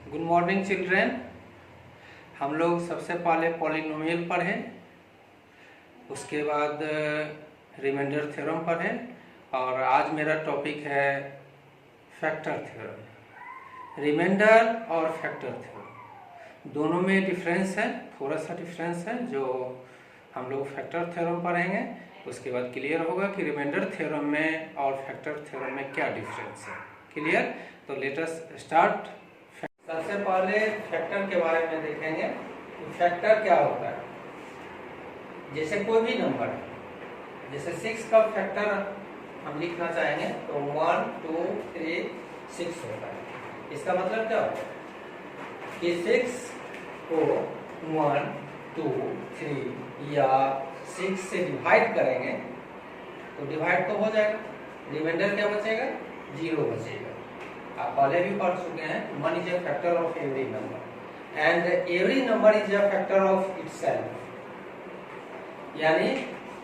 Good morning children. हम लोग सबसे पहले पॉलिनोमियल पढ़ें, उसके बाद रिमाइंडर थ्योरम पढ़ें और आज मेरा टॉपिक है फैक्टर थ्योरम। रिमाइंडर और फैक्टर थ्योरम दोनों में डिफरेंस है, थोड़ा सा डिफरेंस है जो हम लोग फैक्टर थ्योरम पढ़ेंगे। उसके बाद क्लियर होगा कि रिमाइंडर थ्योरम में और फैक्टर थ्योरम में क्या डिफरेंस है। क्लियर? तो लेट अस स्टार्ट। सबसे पहले फैक्टर के बारे में देखेंगे कि फैक्टर क्या होता है। जैसे कोई भी नंबर है, जैसे 6 का फैक्टर हम लिखना चाहेंगे तो 1 2 3 6 होता है। इसका मतलब क्या होता है कि 6 को 1 2 3 या 6 से डिवाइड करेंगे तो डिवाइड तो हो जाएगा, रिमाइंडर क्या बचेगा? 0 बचेगा। आप पहले भी पढ़ चुके हैं, 1 is a factor of every number and every number is a factor of itself. यानी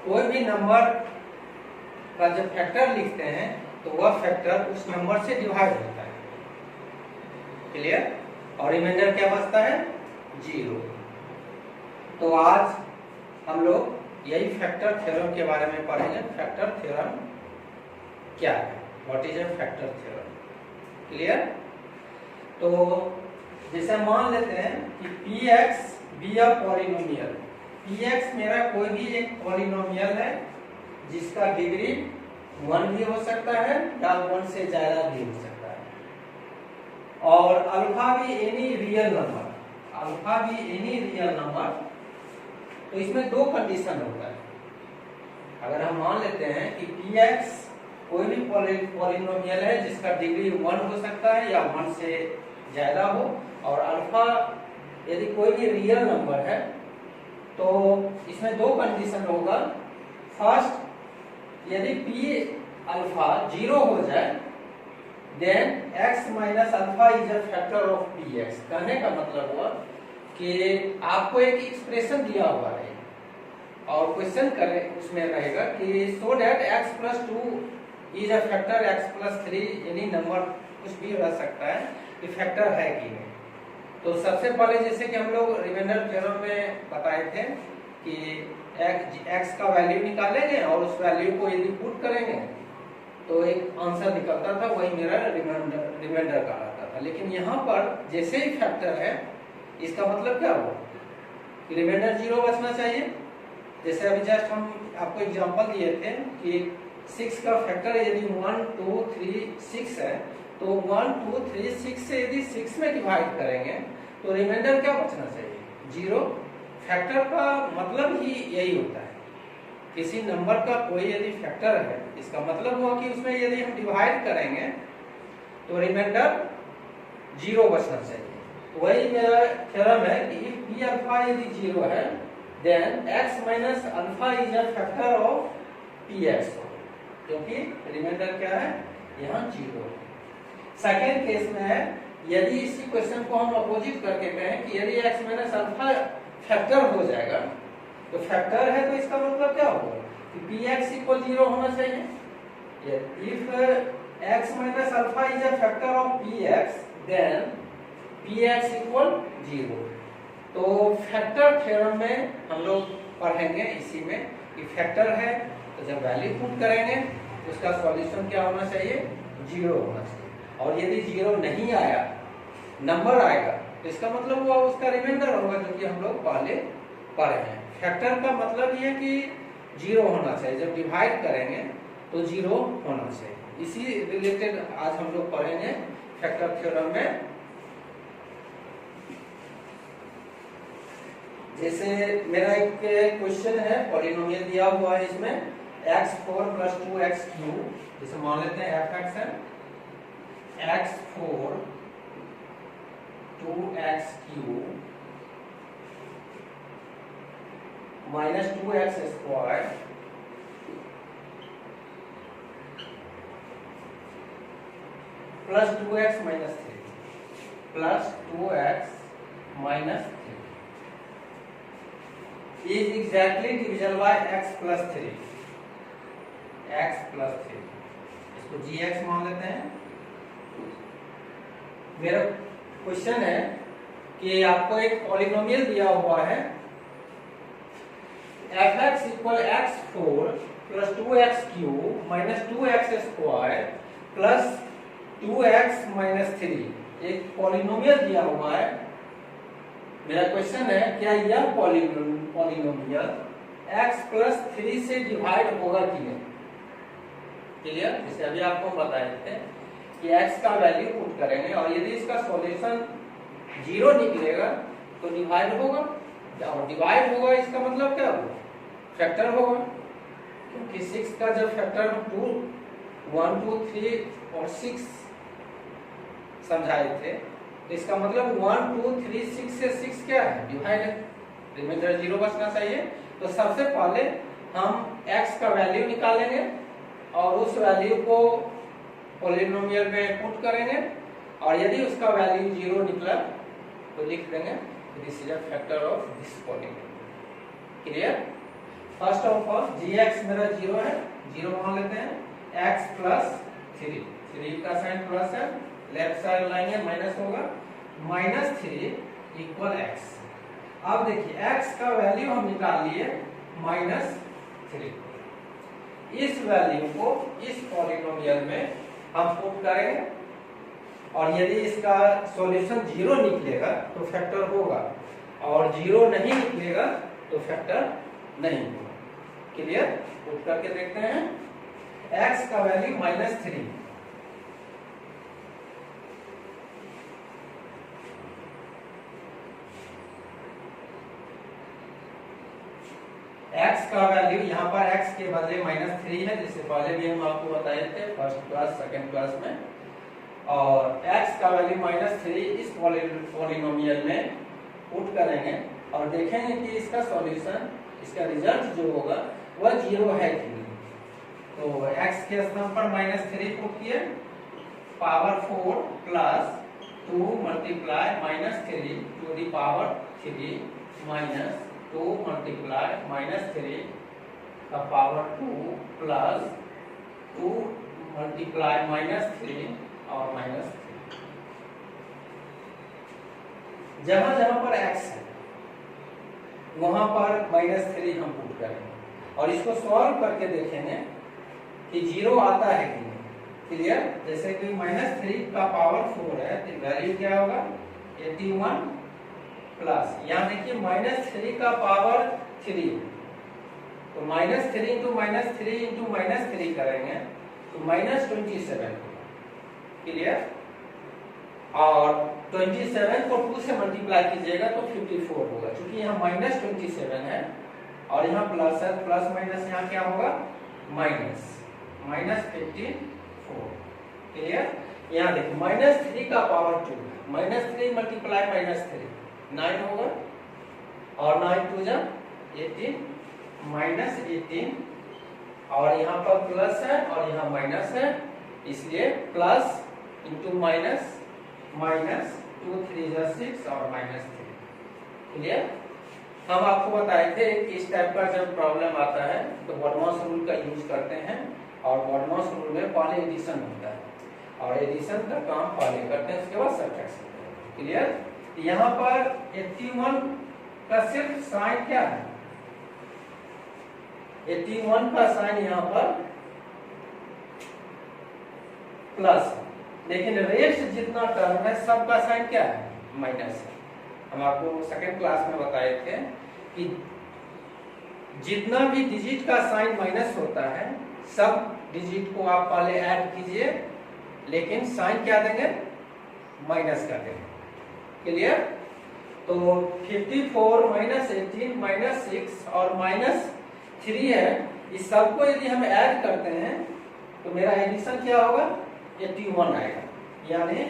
कोई भी नंबर का जब फैक्टर लिखते हैं तो वह फैक्टर उस नंबर से डिवाइड होता है। क्लियर? और रिमाइंडर क्या बचता है? 0। तो आज हम लोग यही फैक्टर थ्योरम के बारे में पढ़ेंगे। फैक्टर थ्योरम क्या है? What is a factor theorem? Clear? तो जैसे मान लेते हैं कि px be a polynomial. px मेरा कोई भी एक पॉलिनोमियल है जिसका डिग्री 1 भी हो सकता है या 1 से ज्यादा भी हो सकता है। और अल्फा भी एनी रियल नंबर, अल्फा भी एनी रियल नंबर। तो इसमें दो कंडीशन होता है। अगर हम मान लेते हैं कि px कोई भी पॉलिनोमियल है जिसका डिग्री 1 हो सकता है या 1 से ज्यादा हो, और अल्फा यदि कोई भी रियल नंबर है तो इसमें दो कंडीशन होगा। फर्स्ट, यदि p अल्फा 0 हो जाए then x minus alpha is a factor of px। कहने का मतलब हुआ कि आपको एक एक्सप्रेशन दिया हुआ है और क्वेश्चन करें उसमें रहेगा कि so that x plus 2 is a factor x plus 3, any number कुछ भी रह सकता है कि फैक्टर है कि नहीं। तो सबसे पहले जैसे कि हम लोग रिमाइंडर थ्योरम में बताए थे कि x का वैल्यू निकालेंगे और उस वैल्यू को यदि पुट करेंगे तो एक आंसर निकलता था, वही मेरा रिमाइंडर कहलाता था। लेकिन यहाँ पर जैसे ही फैक्टर है, इसका मतलब क्या हुआ कि रिमाइंडर 0 बचना चाहिए। जैसे अभी जस्ट हम आपको एग्जांपल दिए थे कि 6 का फैक्टर यदि 1 2 3 6 है तो 1 2 3 6 से यदि 6 में डिवाइड करेंगे तो रिमाइंडर क्या बचना चाहिए? 0। फैक्टर का मतलब ही यही होता है। किसी नंबर का कोई यदि फैक्टर है, इसका मतलब हुआ कि उसमें यदि हम डिवाइड करेंगे तो रिमाइंडर 0 बचना चाहिए। वही मेरा थ्योरम है कि इफ p अल्फा यदि 0 है then x minus alpha is a factor of px, क्योंकि रिमाइंडर क्या है? यहाँ 0 है। सेकेंड केस में है, यदि इसी क्वेश्चन को हम अपोजिट करके कहें कि यदि x माइनस अल्फा फैक्टर हो जाएगा तो फैक्टर है तो इसका मतलब क्या होगा कि px इक्वल 0 होना चाहिए। If x minus alpha is a factor of px then px equal 0। तो फैक्टर थ्योरम में हम लोग पढ़ेंगे इसी में कि फैक्टर है तो जब वैल्यू पुट करेंगे तो उसका सॉल्यूशन क्या होना चाहिए? 0 होना चाहिए। और यदि 0 नहीं आया, नंबर आएगा, तो इसका मतलब हुआ उसका रिमाइंडर होगा, जो कि हम लोग पहले पढ़े हैं। फैक्टर का मतलब ये है कि 0 होना चाहिए, जब डिवाइड करेंगे तो 0 होना चाहिए। इसी रिलेटेड आज हम लोग पढ़ेंगे फैक्टर थ्योरम में। जैसे मेरा एक क्वेश्चन है, पॉलिनोमियल दिया हुआ है, इसमें x4 प्लस 2x3, जैसे मान लेते हैं fx है x4 2x3 minus 2x square plus 2x minus 3 plus 2x minus 3 is exactly divisible by x plus 3, x plus 3, इसको gx मान लेते हैं। मेरा क्वेश्चन है कि आपको एक पॉलिनोमियल दिया हुआ है f(x = x4 + 2x³ - 2x² + 2x - 3 एक पॉलिनोमियल दिया हुआ है। मेरा क्वेश्चन है क्या यह पॉलिनोमियल x + 3 से डिवाइड होगा कि नहीं। क्लियर? जैसे अभी आपको बताए थे कि x का वैल्यू पुट करेंगे और यदि इसका सॉल्यूशन 0 निकलेगा तो डिवाइड होगा, और डिवाइड होगा इसका मतलब क्या होगा, फैक्टर होगा, क्योंकि 6 का जब फैक्टर हम 2 1 2 3 और 6 समझाए थे तो इसका मतलब 1 2 3 6 से 6 क्या है, डिवाइड है, रिमाइंडर 0 बचना चाहिए। तो सबसे पहले हम x का वैल्यू निकालेंगे और उस वैल्यू को पॉलिनोमियल में पुट करेंगे, और यदि उसका वैल्यू 0 निकला तो लिख देंगे this is a factor of this polynomial. Clear? First of all gx मेरा 0 है, 0 मान लेते हैं, x + 3 का साइन प्लस है, लेफ्ट साइड लाएंगे माइनस होगा, -3 = x। अब देखिए x का वैल्यू हम निकाल लिए -3, इस वैल्यू को इस पॉलिनोमियल में हम पुट करेंगे, और यदि इसका सॉल्यूशन 0 निकलेगा तो फैक्टर होगा, और 0 नहीं निकलेगा तो फैक्टर नहीं होगा। क्लियर? पुट करके देखते हैं, x का वैल्यू -3, x का वैल्यू यहाँ पर x के बदले -3 है, जिससे पहले भी हम आपको बताए थे फर्स्ट क्लास सेकंड क्लास में, और x का वैल्यू -3 इस पॉलिनोमियल में पुट करेंगे और देखेंगे कि इसका सॉल्यूशन, इसका रिजल्ट जो होगा वह 0 है कि नहीं। तो x के स्थान पर -3 पुट किए, पावर 4 + 2 × -3 to the power 3 - 2 × -3 का पावर 2 + 2 × -3 और -3। जहां जहां पर x है वहां पर -3 हम पुट करेंगे और इसको सॉल्व करके देखेंगे कि 0 आता है कि नहीं। क्लियर? जैसे कि -3 का पावर 4 है तो वैल्यू क्या होगा, 81 प्लस, यहाँ देखिए -3 का पावर 3, तो -3 × -3 × -3 करेंगे तो -27 होगा। क्लियर? और 27 को 2 से मल्टीप्लाई कीजिएगा तो 54 होगा, क्योंकि यहाँ -27 है और यहाँ प्लस है, प्लस माइनस यहाँ क्या होगा, -54। क्लियर? यहाँ देखिए -3 का पावर 2, -3 × -3 9 होगा, और 9 2 जा 18, -18, और यहाँ पर प्लस है और यहाँ माइनस है, इसलिए प्लस इंटू माइनस, -2 3 जा 6 और -3। क्लियर? हम आपको बताए थे कि इस टाइप का जब प्रॉब्लम आता है तो बॉडमॉस रूल का यूज करते हैं, और बॉडमॉस रूल में पहले एडिशन होता है और एडिशन का काम पहले करते हैं, उसके बाद सब्ट्रैक्शन। क्लियर? यहाँ पर 81 का सिर्फ साइन क्या है, 81 का साइन यहाँ पर प्लस, लेकिन रेस्ट जितना टर्म है सबका साइन क्या है, माइनस है। हम आपको सेकंड क्लास में बताए थे कि जितना भी डिजिट का साइन माइनस होता है सब डिजिट को आप पहले ऐड कीजिए, लेकिन साइन क्या देंगे, माइनस कर देंगे। क्लियर? तो 54 -18 -6 और -3 है, इस सबको यदि हम ऐड करते हैं तो मेरा एडिशन क्या होगा, 81 आएगा, यानी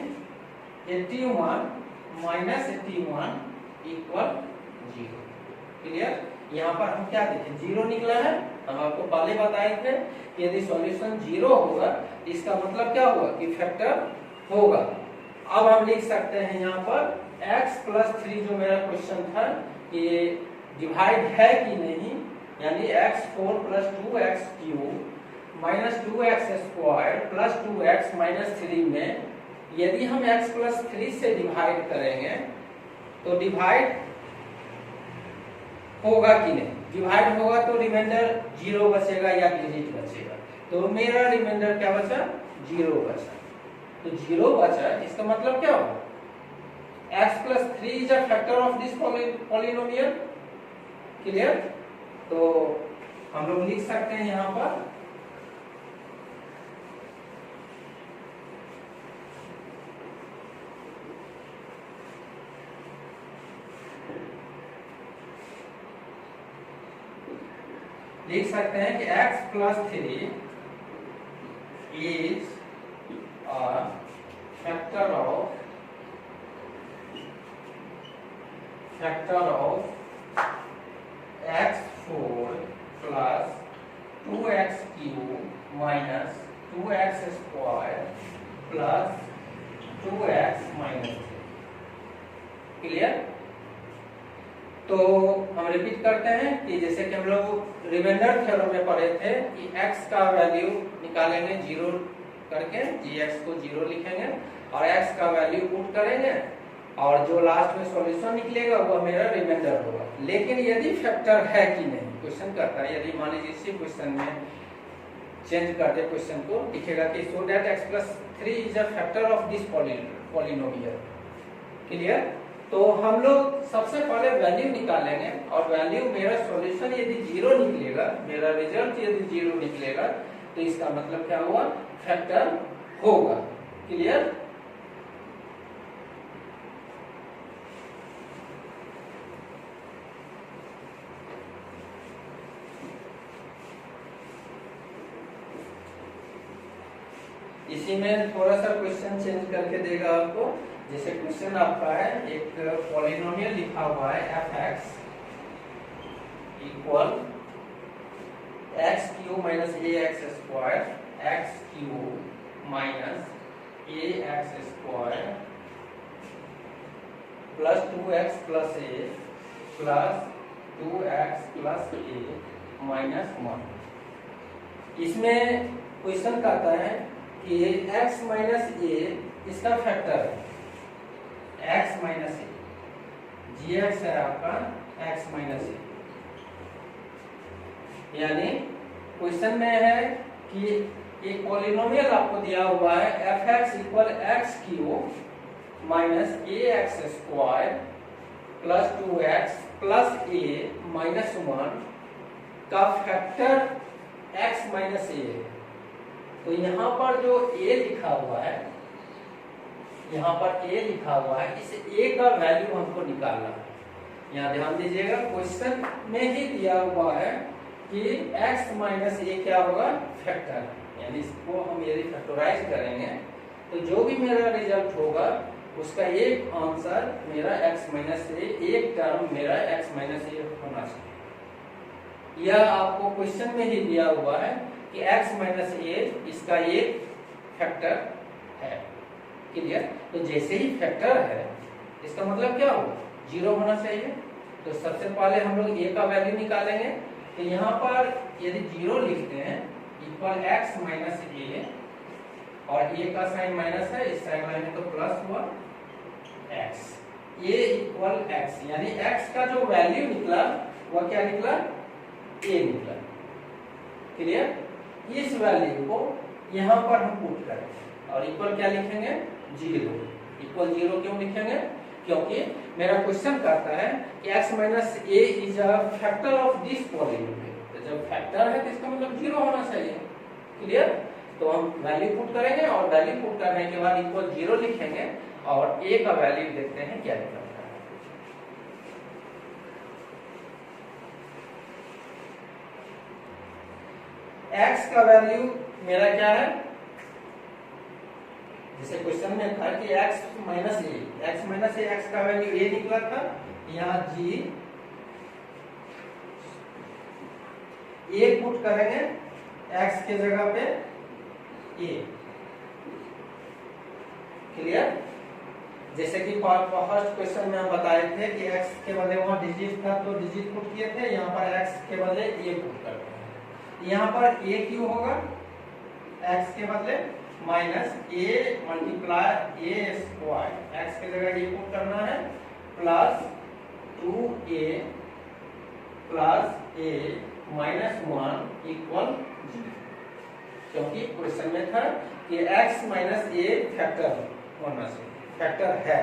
81 - 81 = 0। क्लियर? यहाँ पर हम क्या देखें, 0 निकला है। हम आपको पहले बताए थे कि यदि सॉल्यूशन 0 होगा इसका मतलब क्या होगा कि फैक्टर होगा। अब हम लिख सकते हैं यहाँ पर x + 3 जो मेरा क्वेश्चन था कि डिवाइड है कि नहीं, यानी x4 + 2x³ - 2x² + 2x - 3 में यदि हम x+3 से डिवाइड करेंगे तो डिवाइड होगा कि नहीं, डिवाइड होगा तो रिमाइंडर 0 बचेगा या डिजिट बचेगा। तो मेरा रिमाइंडर क्या बचा, 0 बचा। तो 0 बचा, इसका मतलब क्या होगा, x+3 is a factor of this polynomial. Clear. तो हम लोग लिख सकते हैं यहां पर लिख सकते हैं कि x+3 is a factor of x4 plus 2x cube minus 2x square plus 2x minus 3। Clear. तो हम रिपीट करते हैं कि जैसे कि हम लोग रिमाइंडर थ्योरम में पढ़े थे कि x का वैल्यू निकालेंगे 0 करके, gx को 0 लिखेंगे और x का वैल्यू पुट करेंगे और जो लास्ट में सॉल्यूशन निकलेगा वो मेरा रिमाइंडर होगा। लेकिन यदि फैक्टर है कि नहीं, क्वेश्चन करता है, यदि मान लीजिए इसी क्वेश्चन में चेंज करते क्वेश्चन को, लिखेगा कि so that x+3 is a factor of this polynomial. Clear. तो हम लोग सबसे पहले वैल्यू निकालेंगे और वैल्यू मेरा सॉल्यूशन यदि 0 निकलेगा, मेरा रिजल्ट यदि 0 निकलेगा तो इसका मतलब क्या हुआ, फैक्टर होगा। क्लियर। इसी में थोड़ा सा क्वेश्चन चेंज करके देगा आपको। जैसे क्वेश्चन आपका है, एक पॉलिनोमियल लिखा हुआ है f(x) equal x³ minus ax square x³ minus ax square plus 2x plus a plus 2x plus a minus 1। इसमें क्वेश्चन कहता है कि x माइनस a इसका फैक्टर है, x माइनस ए, gx है आपका x माइनस ए। यानी क्वेश्चन में है कि एक पॉलिनोमियल आपको दिया हुआ है f(x) equal x³ minus ax square plus 2x plus a minus 1 का फैक्टर x माइनस ए है। तो यहाँ पर जो a लिखा हुआ है, यहाँ पर a लिखा हुआ है, इस a का वैल्यू हमको निकालना है। यहाँ ध्यान दीजिएगा, क्वेश्चन में ही दिया हुआ है कि x माइनस ए क्या होगा, फैक्टर। यानी इसको हम यदि फैक्टराइज करेंगे तो जो भी मेरा रिजल्ट होगा उसका एक आंसर मेरा x माइनस ए, एक टर्म मेरा x माइनस ए होना चाहिए। यह आपको क्वेश्चन में ही दिया हुआ है कि x माइनस ए इसका एक फैक्टर है। क्लियर। तो जैसे ही फैक्टर है इसका मतलब क्या होगा, 0 होना चाहिए। तो सबसे पहले हम लोग a का वैल्यू निकालेंगे। तो यहाँ पर यदि 0 लिखते हैं इक्वल x माइनस ए और a का साइन माइनस है, इस साइन माइनस तो प्लस हुआ x, a इक्वल x, यानी x का जो वैल्यू निकला वह क्या निकला, a निकला। क्लियर। इस वैल्यू को यहाँ पर हम पुट करेंगे और इक्वल क्या लिखेंगे, 0। इक्वल 0 क्यों लिखेंगे, क्योंकि मेरा क्वेश्चन कहता है कि x minus A is a factor of this polynomial. तो जब फैक्टर है तो इसका मतलब 0 होना चाहिए। क्लियर। तो हम वैल्यू पुट करेंगे और वैल्यू पुट करने के बाद इक्वल 0 लिखेंगे और a का वैल्यू देखते हैं क्या निकलता है। x का वैल्यू मेरा क्या है, जैसे क्वेश्चन में था कि x माइनस ए, x का वैल्यू a निकला था। यहाँ g a पुट करेंगे x के जगह पे a। क्लियर। जैसे कि फर्स्ट क्वेश्चन में हम बताए थे कि x के बदले वहां डिजिट था तो डिजिट पुट किए थे, यहाँ पर x के बदले a पुट करते हैं। यहाँ पर a क्यों होगा, x के बदले minus A multiply A square, x की जगह ये पुट करना है, plus 2a plus a minus 1 equal 0, क्योंकि क्वेश्चन में था कि x माइनस a फैक्टर होना चाहिए, फैक्टर है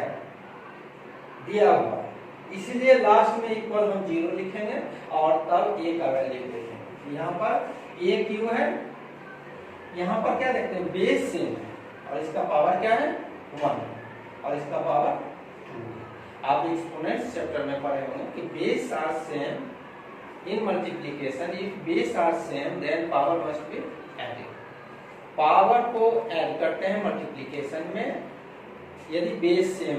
दिया हुआ, इसीलिए लास्ट में इक्वल हम 0 लिखेंगे और तब a का वैल्यू लिखेंगे। यहाँ पर a क्यों है, यहाँ पर क्या देखते हैं, बेस सेम है और इसका पावर क्या है 1 और इसका पावर 2। आप एक्सपोनेंट्स चैप्टर में पढ़े होंगे कि base are same in multiplication, if base are same then power must be added. Power को ऐड करते हैं मल्टीप्लिकेशन में यदि बेस सेम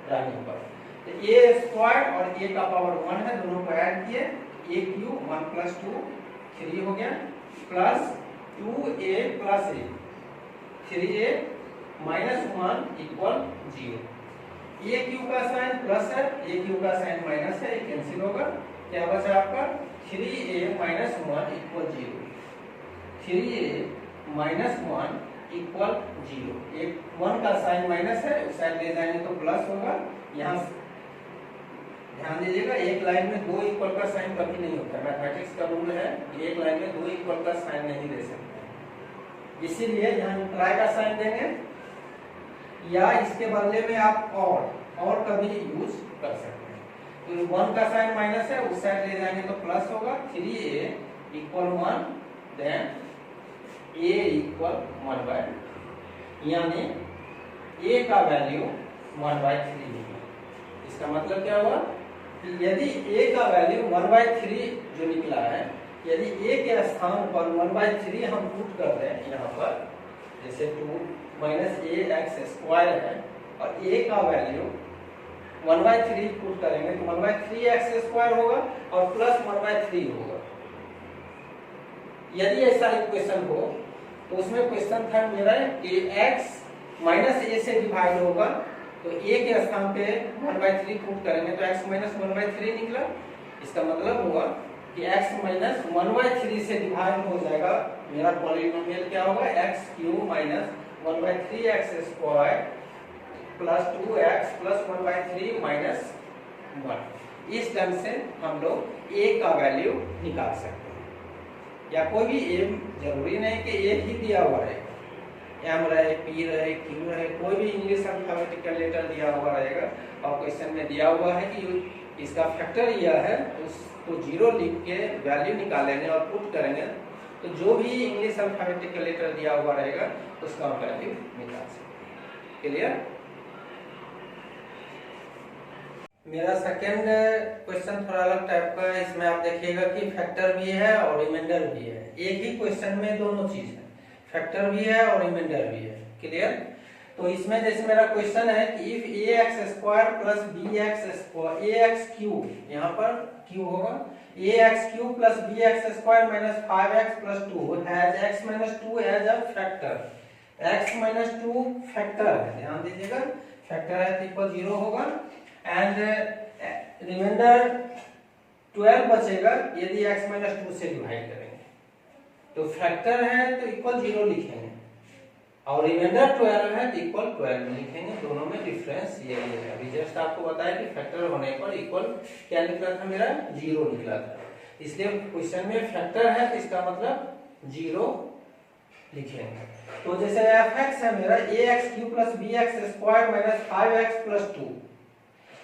रहने पर, तो ए स्क्वायर और ए का पावर 1 है, दोनों को ऐड किए, ए क्यूब 1 प्लस 2 3 हो गया, plus 2a plus a 3a minus 1 equal 0। a cube का साइन प्लस है, a क्यूब का साइन माइनस है, ये कैंसिल होगा, क्या बचा आपका 3a minus 1 equal 0, 3a minus 1 equal 0। एक 1 का साइन माइनस है, उस साइड ले जाएंगे तो प्लस होगा। यहाँ ध्यान दीजिएगा, एक लाइन में दो इक्वल का साइन कभी नहीं होता, मैथमेटिक्स का रूल है, एक लाइन में दो इक्वल का साइन नहीं दे सकते, इसीलिए यहाँ इम्प्लाई का साइन देंगे, या इसके बदले में आप और कभी यूज कर सकते हैं। तो 1 का साइन माइनस है, उस साइड ले जाएंगे तो प्लस होगा, 3a equal 1 then a equal 1/, यानी a का वैल्यू 1/3 होगा। इसका मतलब क्या हुआ कि यदि a का वैल्यू 1/3 जो निकला है, यदि a के स्थान पर 1/3 हम पुट कर दें यहाँ पर, जैसे 2 माइनस a एक्स स्क्वायर है और a का वैल्यू 1/3 पुट करेंगे तो 1/3 एक्स स्क्वायर होगा और प्लस 1/3 होगा। यदि ऐसा इक्वेशन हो तो उसमें क्वेश्चन था मेरा कि x माइनस a से डिवाइड होगा, तो a के स्थान पे 1/3 पुट करेंगे तो x माइनस 1/3 निकला। इसका मतलब हुआ कि x माइनस 1/3 से डिवाइड हो जाएगा, मेरा पॉलिनोमियल क्या होगा, x cube minus 1/3 x square plus 2x plus 1/3 minus 1। इस ढंग से हम लोग a का वैल्यू निकाल सकते हैं, या कोई भी a जरूरी नहीं कि a ही दिया हुआ है, M रहे, P रहे, Q रहे, कोई भी इंग्लिश अल्फाबेटिकल लेटर दिया हुआ रहेगा और क्वेश्चन में दिया हुआ है कि इसका फैक्टर यह है, उसको 0 लिख के वैल्यू निकालेंगे और पुट करेंगे, तो जो भी इंग्लिश अल्फाबेटिकल लेटर दिया हुआ रहेगा उसका वैल्यू निकाल सकते हैं। क्लियर? मेरा सेकंड क्वेश्चन थोड़ा अलग टाइप का है, इसमें आप देखिएगा कि फैक्टर भी है और रिमाइंडर भी है, एक ही क्वेश्चन में दोनों चीज है, फैक्टर भी है और रिमाइंडर भी है। क्लियर? तो इसमें जैसे मेरा क्वेश्चन है कि if ax square plus bx square ax cube, यहाँ पर क्यूब होगा, ax cube plus bx square minus 5x plus 2 has x minus 2 as a factor, x minus 2 factor है, ध्यान दीजिएगा, फैक्टर है तो इक्वल 0 होगा, एंड रिमाइंडर 12 बचेगा यदि x माइनस 2 से डिवाइड करेंगे, तो फैक्टर है तो इक्वल 0 लिखेंगे और रिमाइंडर 12 है तो इक्वल 12 लिखेंगे, दोनों में डिफरेंस ये है। अभी जस्ट आपको बताया कि फैक्टर होने पर इक्वल क्या निकला था, मेरा 0 निकला था, इसलिए क्वेश्चन में फैक्टर है तो इसका मतलब 0 लिखेंगे। तो जैसे fx है मेरा ax cube plus bx square minus 5x plus 2,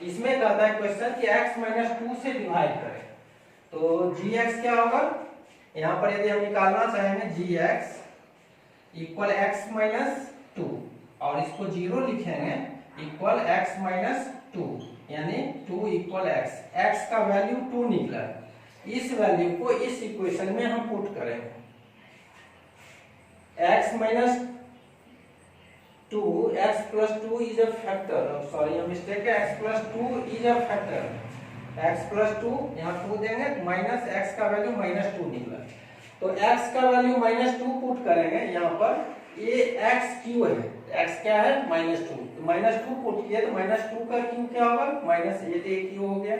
इसमें कहता है क्वेश्चन कि x माइनस 2 से डिवाइड करें, तो gx क्या होगा, यहाँ पर यदि हम निकालना चाहेंगे gx इक्वल x माइनस 2 और इसको 0 लिखेंगे इक्वल x माइनस 2, यानी 2 इक्वल x, x का वैल्यू 2 निकला, इस वैल्यू को इस इक्वेशन में हम पुट करेंगे, x minus 2 x plus 2 is a factor, sorry ये मिस्टेक है, x plus 2 is a factor, x plus 2 यहाँ 2 देंगे माइनस x का वैल्यू माइनस 2 निकला, तो x का वैल्यू माइनस 2 पुट करेंगे यहाँ पर, ये x क्यू है, x क्या है माइनस 2, तो माइनस 2 पुट किया तो माइनस 2 का क्यू क्या होगा माइनस 8a क्यू हो गया,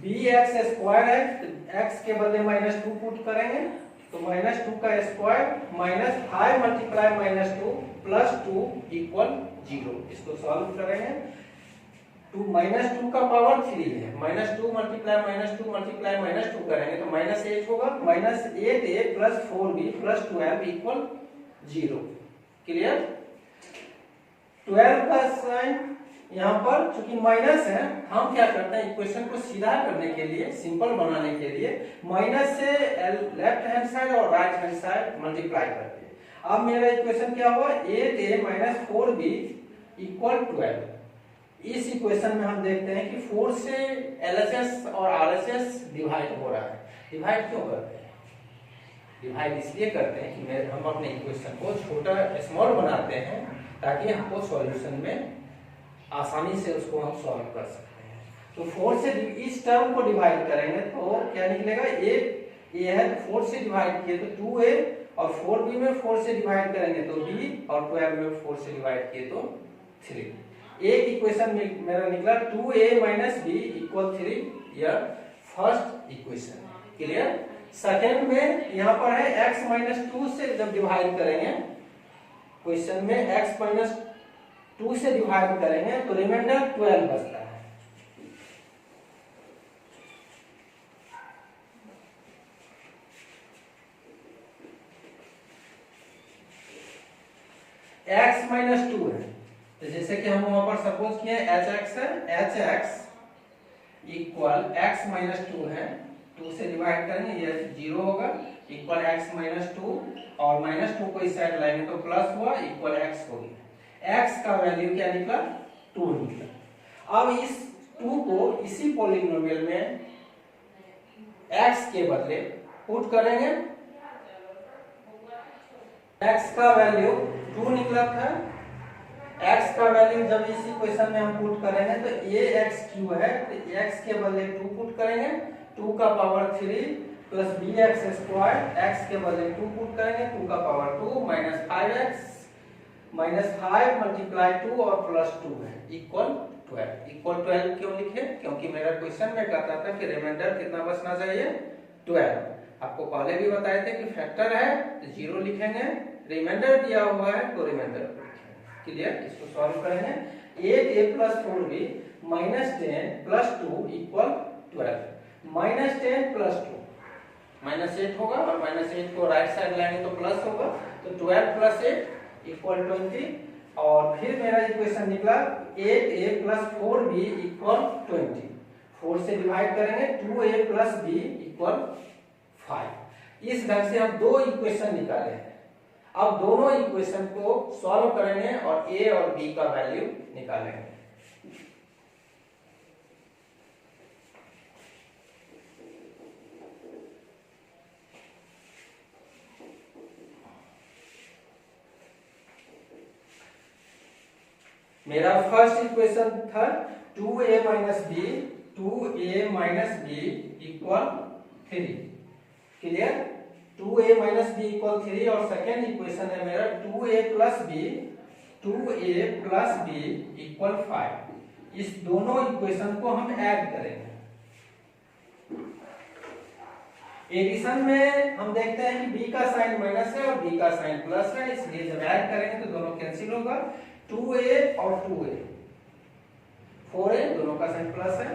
bx स्क्वायर है तो x के बदले माइनस 2 पुट करेंगे तो -2 का स्क्वायर -5 मल्टीप्लाई -2 प्लस 2 इक्वल 0। इसको सॉल्व करेंगे। -2 का पावर 3 है, -2 मल्टीप्लाई -2 करेंगे तो -8 होगा, -8a plus 4b plus 12 equal 0। Clear? 12 का साइन यहाँ पर चूंकि माइनस है, हम क्या करते हैं इक्वेशन को सीधा करने के लिए, सिंपल बनाने के लिए माइनस से लेफ्ट हैंड साइड और राइट हैंड साइड मल्टीप्लाई करते हैं। अब मेरा इक्वेशन क्या हुआ, 8a माइनस 4b इक्वल 12। इस इक्वेशन में हम देखते हैं कि 4 से LHS और RHS डिवाइड हो रहा है। डिवाइड क्यों करते हैं? डिवाइड इसलिए करते हैं कि हम अपने इक्वेशन को छोटा स्मॉल बनाते हैं ताकि हमको सॉल्यूशन में आसानी से उसको हम सॉल्व कर सकते हैं। तो 4 से इस टर्म को डिवाइड करेंगे तो क्या निकलेगा, ये है 4 से डिवाइड किए तो 2a और 4b में 4 से डिवाइड करेंगे तो b और 12 में 4 से डिवाइड किए तो 3। एक इक्वेशन में मेरा निकला 2a माइनस b इक्वल 3, यह फर्स्ट इक्वेशन। क्लियर? सेकेंड में यहाँ पर है x माइनस 2 से जब डिवाइड करेंगे, क्वेश्चन में x माइनस 2 से डिवाइड करेंगे तो रिमाइंडर 12 बचता है। x माइनस 2 है तो जैसे कि हम वहां पर सपोज किए hx है, hx इक्वल x माइनस 2 है, 2 से डिवाइड करेंगे ये 0 होगा, इक्वल x माइनस 2 और -2 को इस साइड लाएंगे तो प्लस हुआ, इक्वल x हो गया। x का वैल्यू क्या निकला, 2 निकला। अब इस 2 को इसी पॉलिनोमियल में x के बदले पुट करेंगे। x का वैल्यू 2 निकला था, x का वैल्यू जब इसी क्वेश्चन में हम पुट करेंगे तो ax³ है तो x के बदले 2 पुट करेंगे, 2 का पावर 3 प्लस bx², x के बदले 2 पुट करेंगे, 2 का पावर 2 -5x -5 मल्टीप्लाई 2 और प्लस 2 है इक्वल 12। इक्वल 12 क्यों लिखे, क्योंकि मेरा क्वेश्चन में कहता था कि रिमाइंडर कितना बचना चाहिए, 12। आपको पहले भी बताए थे कि फैक्टर है तो 0 लिखेंगे, रिमाइंडर दिया हुआ है तो रिमाइंडर लिखेंगे। क्लियर? इसको सॉल्व करेंगे। 8a plus 4b -10 plus 2 equal 12, -10 plus 2 -8 होगा और -8 को राइट साइड लाएंगे तो प्लस होगा, तो 12 प्लस 8 इक्वल 20। और फिर मेरा इक्वेशन निकला 8a प्लस 4b इक्वल 20। 4 से डिवाइड करेंगे 2a प्लस b इक्वल 5। इस ढंग से हम दो इक्वेशन निकाले हैं। अब दोनों इक्वेशन को सॉल्व करेंगे और a और b का वैल्यू निकालेंगे। मेरा फर्स्ट इक्वेशन था 2a minus b equal 3। Clear? 2a minus b equal 3 और सेकेंड इक्वेशन है मेरा 2a प्लस b इक्वल 5। इस दोनों इक्वेशन को हम ऐड करेंगे। एडिशन में हम देखते हैं कि b का साइन माइनस है और b का साइन प्लस है, इसलिए जब ऐड करेंगे तो दोनों कैंसिल होगा। 2a और 2a 4a दोनों का साइन प्लस है,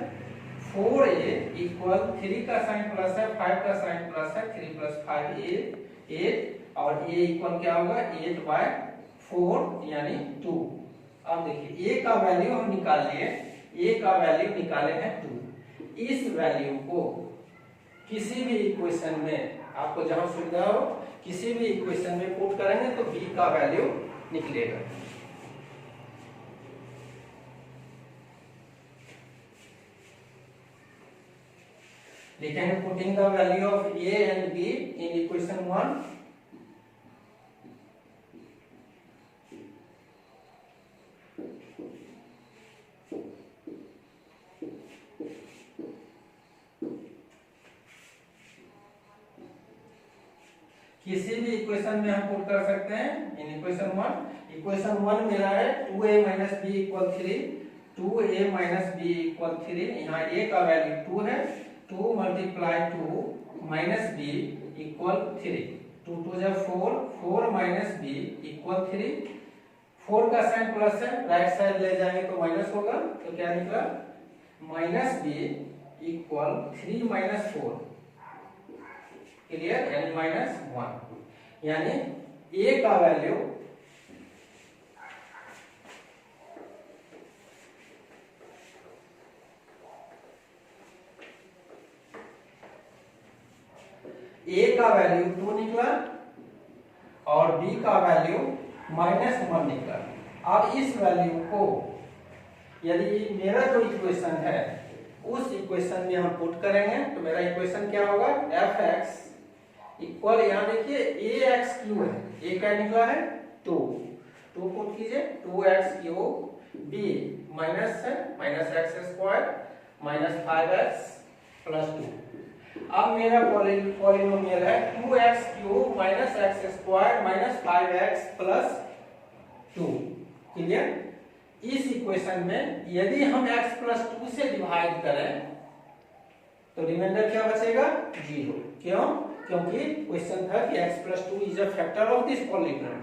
4a इक्वल 3 का साइन प्लस है, 5 का साइन प्लस है, 3 प्लस 5 8 और a इक्वल क्या होगा 8/4 यानी 2। अब देखिए a का वैल्यू हम निकाल लिए, a का वैल्यू निकाले हैं 2। इस वैल्यू को किसी भी इक्वेशन में आपको जहां सुविधा हो किसी भी इक्वेशन में पुट करेंगे तो b का वैल्यू निकलेगा। लिखेंगे putting the value of a and b in equation 1। किसी भी इक्वेशन में हम पुट कर सकते हैं इन इक्वेशन 1। इक्वेशन 1 मेरा है 2a minus b equal 3, 2a minus b equal 3। यहाँ a का वैल्यू 2 है, 2 मल्टीप्लाई 2 माइनस b इक्वल 3, 2 2 जा 4, 4 माइनस बी इक्वल 3, 4 का साइन प्लस है, राइट साइड ले जाएंगे तो माइनस होगा, तो क्या निकला minus b equal 3 minus 4, clear, यानी माइनस 1, यानी ए का वैल्यू ए का वैल्यू 2 निकला और बी का वैल्यू -1 निकला। अब इस वैल्यू को यदि मेरा जो इक्वेशन है उस इक्वेशन में हम पुट करेंगे तो मेरा इक्वेशन क्या होगा, एफ एक्स इक्वल, यहाँ देखिए ए एक्स क्यू है, ए क्या निकला है 2 पुट कीजिए, 2x क्यूब बी माइनस है minus x square minus 5x plus 2। अब मेरा पॉलिनोमियल है 2x cube minus x square minus 5x plus 2, clear. इस इक्वेशन में यदि हम x प्लस 2 से डिवाइड करें तो रिमाइंडर क्या बचेगा 0, क्यों, क्योंकि क्वेश्चन था कि x plus 2 is a factor of this polynomial,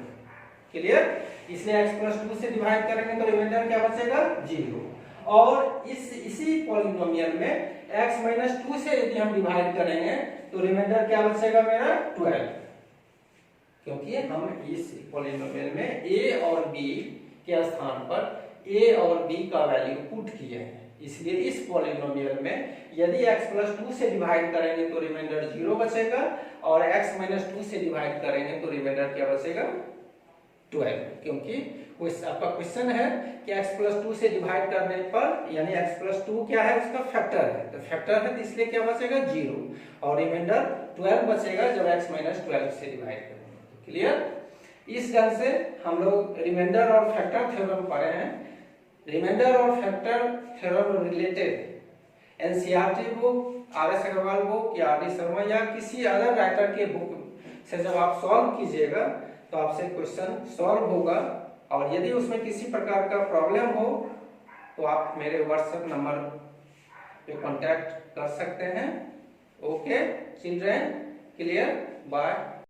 clear, इसलिए x प्लस 2 से डिवाइड करेंगे तो रिमाइंडर क्या बचेगा 0। और इसी पॉलिनोमियल में x माइनस 2 से यदि हम डिवाइड करेंगे तो रिमाइंडर क्या बचेगा मेरा 12, क्योंकि हम इस पॉलिनोमियल में a और b के स्थान पर a और b का वैल्यू पुट किए हैं, इसलिए इस पॉलिनोमियल में यदि x प्लस 2 से डिवाइड करेंगे तो रिमाइंडर 0 बचेगा और x माइनस 2 से डिवाइड करेंगे तो रिमाइंडर क्या बचेगा 12, क्योंकि आपका क्वेश्चन है कि x प्लस 2 से डिवाइड करने पर यानी x प्लस 2 क्या है, उसका फैक्टर है, तो फैक्टर है तो इसलिए क्या बचेगा 0 और रिमाइंडर 12 बचेगा जब x माइनस 12 से डिवाइड करेंगे, क्लियर। इस ढंग से हम लोग रिमाइंडर और फैक्टर थ्योरम पढ़े हैं। रिमाइंडर और factor theorem related NCERT book, R S. Agarwal book या आर.डी. शर्मा या किसी अदर राइटर के बुक से जब आप सॉल्व कीजिएगा तो आपसे क्वेश्चन सॉल्व होगा, और यदि उसमें किसी प्रकार का प्रॉब्लम हो तो आप मेरे व्हाट्सएप नंबर पे कांटेक्ट कर सकते हैं। Okay children, clear, bye.